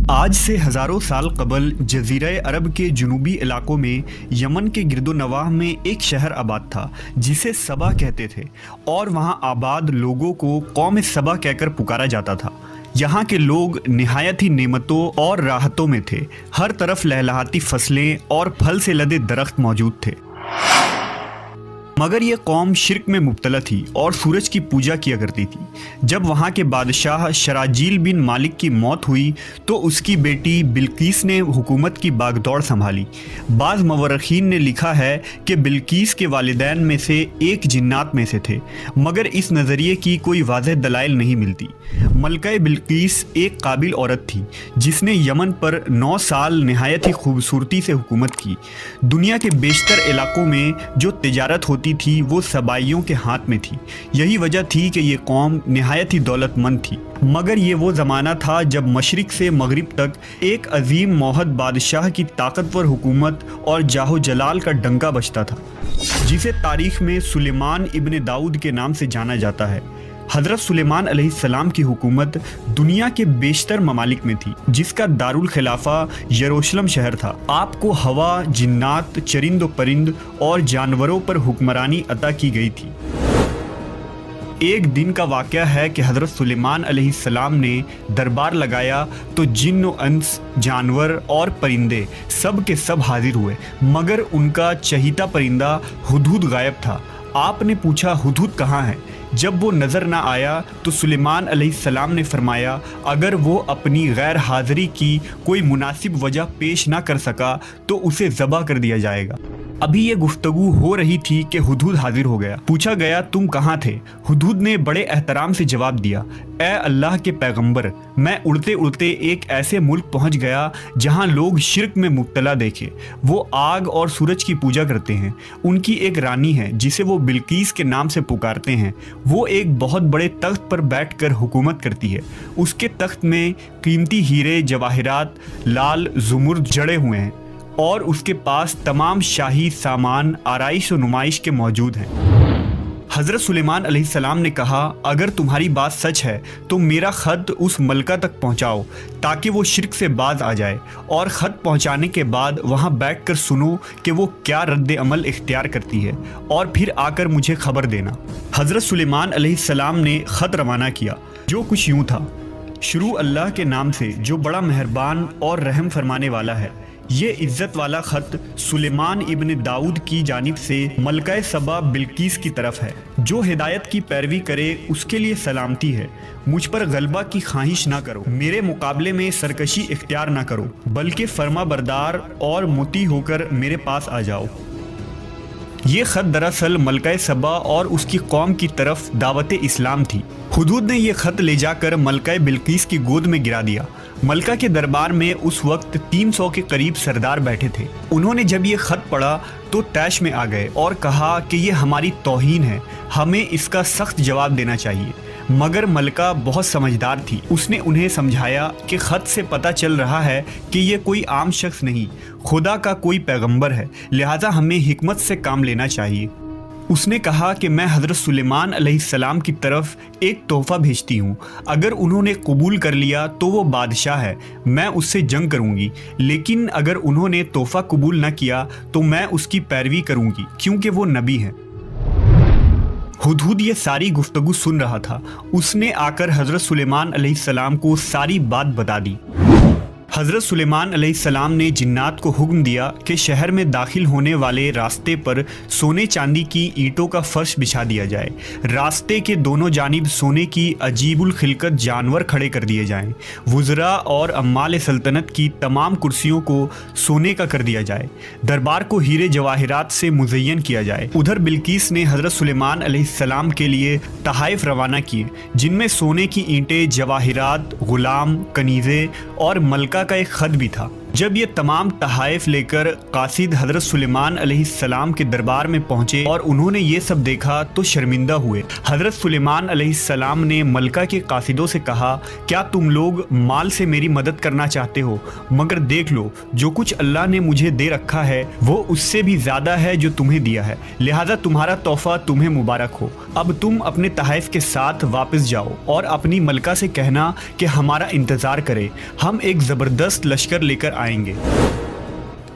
آج سے ہزاروں سال قبل جزیرہ عرب کے جنوبی علاقوں میں یمن کے گرد و نواح میں ایک شہر آباد تھا جسے سبا کہتے تھے، اور وہاں آباد لوگوں کو قوم سبا کہہ کر پکارا جاتا تھا۔ یہاں کے لوگ نہایت ہی نعمتوں اور راحتوں میں تھے، ہر طرف لہلہاتی فصلیں اور پھل سے لدے درخت موجود تھے۔ مگر یہ قوم شرک میں مبتلا تھی اور سورج کی پوجا کیا کرتی تھی۔ جب وہاں کے بادشاہ شراجیل بن مالک کی موت ہوئی تو اس کی بیٹی بلقیس نے حکومت کی باغ دوڑ سنبھالی۔ بعض مورخین نے لکھا ہے کہ بلقیس کے والدین میں سے ایک جنات میں سے تھے، مگر اس نظریے کی کوئی واضح دلائل نہیں ملتی۔ ملکہ بلقیس ایک قابل عورت تھی جس نے یمن پر 9 سال نہایت ہی خوبصورتی سے حکومت کی۔ دنیا کے بیشتر علاقوں میں جو تجارت ہوتی تھی وہ سبائیوں کے ہاتھ میں تھی۔ یہی وجہ تھی کہ یہ قوم نہایت ہی دولت مند تھی، مگر یہ وہ زمانہ تھا جب مشرق سے مغرب تک ایک عظیم موحد بادشاہ کی طاقتور حکومت اور جاہ و جلال کا ڈنکا بجتا تھا، جسے تاریخ میں سلیمان ابن داؤد کے نام سے جانا جاتا ہے۔ حضرت سلیمان علیہ السلام کی حکومت دنیا کے بیشتر ممالک میں تھی، جس کا دارالخلافہ یروشلم شہر تھا۔ آپ کو ہوا، جنات، چرند و پرند اور جانوروں پر حکمرانی عطا کی گئی تھی۔ ایک دن کا واقعہ ہے کہ حضرت سلیمان علیہ السلام نے دربار لگایا تو جن و انس، جانور اور پرندے سب کے سب حاضر ہوئے، مگر ان کا چہیتا پرندہ ہدہد غائب تھا۔ آپ نے پوچھا ہدہد کہاں ہے؟ جب وہ نظر نہ آیا تو سلیمان علیہ السلام نے فرمایا اگر وہ اپنی غیر حاضری کی کوئی مناسب وجہ پیش نہ کر سکا تو اسے ذبح کر دیا جائے گا۔ ابھی یہ گفتگو ہو رہی تھی کہ ہدہد حاضر ہو گیا۔ پوچھا گیا تم کہاں تھے؟ ہدہد نے بڑے احترام سے جواب دیا، اے اللہ کے پیغمبر، میں اڑتے اڑتے ایک ایسے ملک پہنچ گیا جہاں لوگ شرک میں مبتلا دیکھے۔ وہ آگ اور سورج کی پوجا کرتے ہیں۔ ان کی ایک رانی ہے جسے وہ بلقیس کے نام سے پکارتے ہیں۔ وہ ایک بہت بڑے تخت پر بیٹھ کر حکومت کرتی ہے۔ اس کے تخت میں قیمتی ہیرے جواہرات لال زمرد جڑے ہوئے ہیں، اور اس کے پاس تمام شاہی سامان آرائش و نمائش کے موجود ہیں۔ حضرت سلیمان علیہ السلام نے کہا اگر تمہاری بات سچ ہے تو میرا خط اس ملکہ تک پہنچاؤ تاکہ وہ شرک سے باز آ جائے، اور خط پہنچانے کے بعد وہاں بیٹھ کر سنو کہ وہ کیا رد عمل اختیار کرتی ہے، اور پھر آ کر مجھے خبر دینا۔ حضرت سلیمان علیہ السلام نے خط روانہ کیا، جو کچھ یوں تھا: شروع اللہ کے نام سے جو بڑا مہربان اور رحم فرمانے والا ہے۔ یہ عزت والا خط سلیمان ابن داؤد کی جانب سے ملکہ سبا بلقیس کی طرف ہے۔ جو ہدایت کی پیروی کرے اس کے لیے سلامتی ہے۔ مجھ پر غلبہ کی خواہش نہ کرو، میرے مقابلے میں سرکشی اختیار نہ کرو، بلکہ فرما بردار اور مطیع ہو کر میرے پاس آ جاؤ۔ یہ خط دراصل ملکہ سبا اور اس کی قوم کی طرف دعوت اسلام تھی۔ ہدہد نے یہ خط لے جا کر ملکہ بلقیس کی گود میں گرا دیا۔ ملکہ کے دربار میں اس وقت 300 کے قریب سردار بیٹھے تھے۔ انہوں نے جب یہ خط پڑھا تو طیش میں آ گئے اور کہا کہ یہ ہماری توہین ہے، ہمیں اس کا سخت جواب دینا چاہیے۔ مگر ملکہ بہت سمجھدار تھی، اس نے انہیں سمجھایا کہ خط سے پتہ چل رہا ہے کہ یہ کوئی عام شخص نہیں، خدا کا کوئی پیغمبر ہے، لہٰذا ہمیں حکمت سے کام لینا چاہیے۔ اس نے کہا کہ میں حضرت سلیمان علیہ السلام کی طرف ایک تحفہ بھیجتی ہوں، اگر انہوں نے قبول کر لیا تو وہ بادشاہ ہے، میں اس سے جنگ کروں گی، لیکن اگر انہوں نے تحفہ قبول نہ کیا تو میں اس کی پیروی کروں گی کیونکہ وہ نبی ہے۔ ہدہد یہ ساری گفتگو سن رہا تھا۔ اس نے آ کر حضرت سلیمان علیہ السلام کو ساری بات بتا دی۔ حضرت سلیمان علیہ السلام نے جنات کو حکم دیا کہ شہر میں داخل ہونے والے راستے پر سونے چاندی کی اینٹوں کا فرش بچھا دیا جائے۔ راستے کے دونوں جانب سونے کی عجیب الخلقت جانور کھڑے کر دیے جائیں۔ وزراء اور عمال سلطنت کی تمام کرسیوں کو سونے کا کر دیا جائے۔ دربار کو ہیرے جواہرات سے مزین کیا جائے۔ ادھر بلقیس نے حضرت سلیمان علیہ السلام کے لیے تحائف روانہ کیے، جن میں سونے کی اینٹیں، جواہرات، غلام، کنیزیں اور ملکہ کا ایک خط بھی تھا۔ جب یہ تمام تحائف لے کر قاصد حضرت سلیمان علیہ السلام کے دربار میں پہنچے اور انہوں نے یہ سب دیکھا تو شرمندہ ہوئے۔ حضرت سلیمان علیہ السلام نے ملکہ کے قاصدوں سے کہا، کیا تم لوگ مال سے میری مدد کرنا چاہتے ہو؟ مگر دیکھ لو، جو کچھ اللہ نے مجھے دے رکھا ہے وہ اس سے بھی زیادہ ہے جو تمہیں دیا ہے، لہذا تمہارا تحفہ تمہیں مبارک ہو۔ اب تم اپنے تحائف کے ساتھ واپس جاؤ اور اپنی ملکہ سے کہنا کہ ہمارا انتظار کرے، ہم ایک زبردست لشکر لے کر آئیں گے۔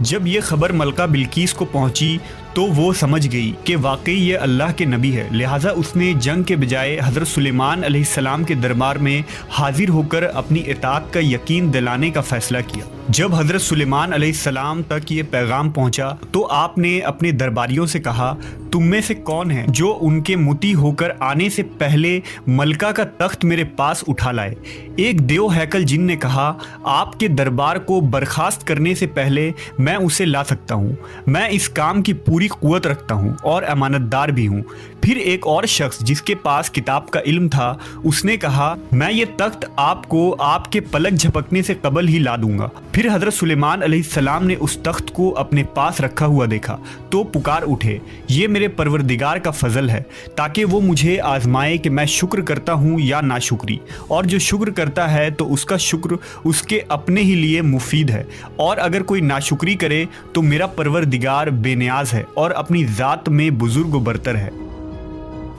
جب یہ خبر ملکہ بلقیس کو پہنچی تو وہ سمجھ گئی کہ واقعی یہ اللہ کے نبی ہے، لہٰذا اس نے جنگ کے بجائے حضرت سلیمان علیہ السلام کے دربار میں حاضر ہو کر اپنی اطاعت کا یقین دلانے کا فیصلہ کیا۔ جب حضرت سلیمان علیہ السلام تک یہ پیغام پہنچا تو آپ نے اپنے درباریوں سے کہا، تم میں سے کون ہے جو ان کے مطیع ہو کر آنے سے پہلے ملکہ کا تخت میرے پاس اٹھا لائے؟ ایک دیو ہیکل جن نے کہا، آپ کے دربار کو برخاست کرنے سے پہلے میں اسے لا سکتا ہوں، میں اس کام کی پوری قوت رکھتا ہوں اور امانت دار بھی ہوں۔ پھر ایک اور شخص جس کے پاس کتاب کا علم تھا، اس نے کہا، میں یہ تخت آپ کو آپ کے پلک جھپکنے سے قبل ہی لا دوں گا۔ پھر حضرت سلیمان علیہ السلام نے اس تخت کو اپنے پاس رکھا ہوا دیکھا تو پکار اٹھے، یہ میرے پروردگار کا فضل ہے تاکہ وہ مجھے آزمائے کہ میں شکر کرتا ہوں یا ناشکری، اور جو شکر کرتا ہے تو اس کا شکر اس کے اپنے ہی لیے مفید ہے، اور اگر کوئی ناشکری کرے تو میرا پروردگار بے نیاز ہے اور اپنی ذات میں بزرگ و برتر ہے۔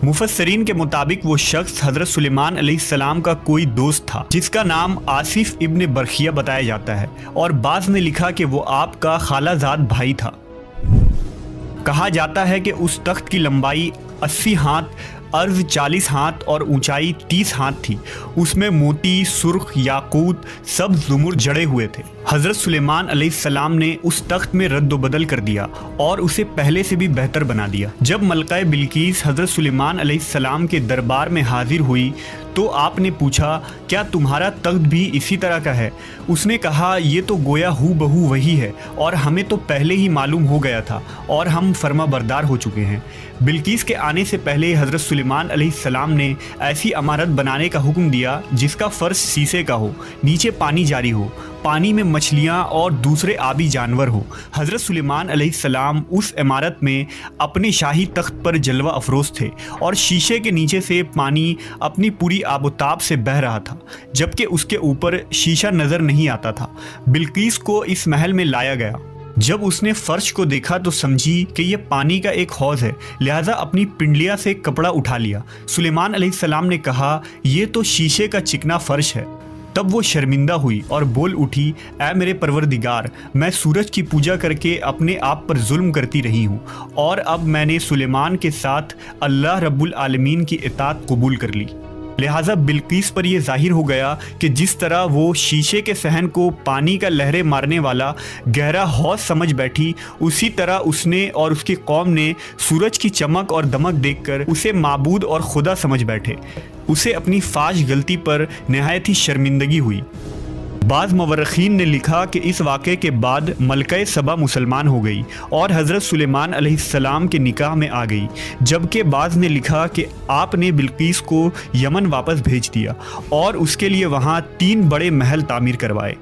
مفسرین کے مطابق وہ شخص حضرت سلیمان علیہ السلام کا کوئی دوست تھا جس کا نام آصف ابن برخیہ بتایا جاتا ہے، اور بعض نے لکھا کہ وہ آپ کا خالہ زاد بھائی تھا۔ کہا جاتا ہے کہ اس تخت کی لمبائی 80 ہاتھ، عرض 40 ہاتھ اور اونچائی 30 ہاتھ تھی۔ اس میں موتی، سرخ، یاقوت، سبز زمر جڑے ہوئے تھے۔ حضرت سلیمان علیہ السلام نے اس تخت میں رد و بدل کر دیا اور اسے پہلے سے بھی بہتر بنا دیا۔ جب ملکہ بلقیس حضرت سلیمان علیہ السلام کے دربار میں حاضر ہوئی تو آپ نے پوچھا، کیا تمہارا تخت بھی اسی طرح کا ہے؟ اس نے کہا، یہ تو گویا ہو بہو وہی ہے، اور ہمیں تو پہلے ہی معلوم ہو گیا تھا اور ہم فرما بردار ہو چکے ہیں۔ بلقیس کے آنے سے پہلے حضرت سلیمان علیہ السلام نے ایسی عمارت بنانے کا حکم دیا جس کا فرش شیشے کا ہو، نیچے پانی جاری ہو، پانی میں مچھلیاں اور دوسرے آبی جانور ہو۔ حضرت سلیمان علیہ السلام اس عمارت میں اپنے شاہی تخت پر جلوہ افروز تھے، اور شیشے کے نیچے سے پانی اپنی پوری آب و تاب سے بہہ رہا تھا، جبکہ اس کے اوپر شیشہ نظر نہیں آتا تھا۔ بلقیس کو اس محل میں لایا گیا۔ جب اس نے فرش کو دیکھا تو سمجھی کہ یہ پانی کا ایک حوض ہے، لہٰذا اپنی پنڈلیا سے کپڑا اٹھا لیا۔ سلیمان علیہ السلام نے کہا، یہ تو شیشے کا چکنا فرش ہے۔ تب وہ شرمندہ ہوئی اور بول اٹھی، اے میرے پروردگار، میں سورج کی پوجا کر کے اپنے آپ پر ظلم کرتی رہی ہوں، اور اب میں نے سلیمان کے ساتھ اللہ رب العالمین کی اطاعت قبول کر لی۔ لہٰذا بلقیس پر یہ ظاہر ہو گیا کہ جس طرح وہ شیشے کے صحن کو پانی کا لہریں مارنے والا گہرا حوض سمجھ بیٹھی، اسی طرح اس نے اور اس کی قوم نے سورج کی چمک اور دمک دیکھ کر اسے معبود اور خدا سمجھ بیٹھے۔ اسے اپنی فاش غلطی پر نہایت ہی شرمندگی ہوئی۔ بعض مورخین نے لکھا کہ اس واقعے کے بعد ملکہ سبا مسلمان ہو گئی اور حضرت سلیمان علیہ السلام کے نکاح میں آ گئی، جبکہ بعض نے لکھا کہ آپ نے بلقیس کو یمن واپس بھیج دیا اور اس کے لیے وہاں 3 بڑے محل تعمیر کروائے۔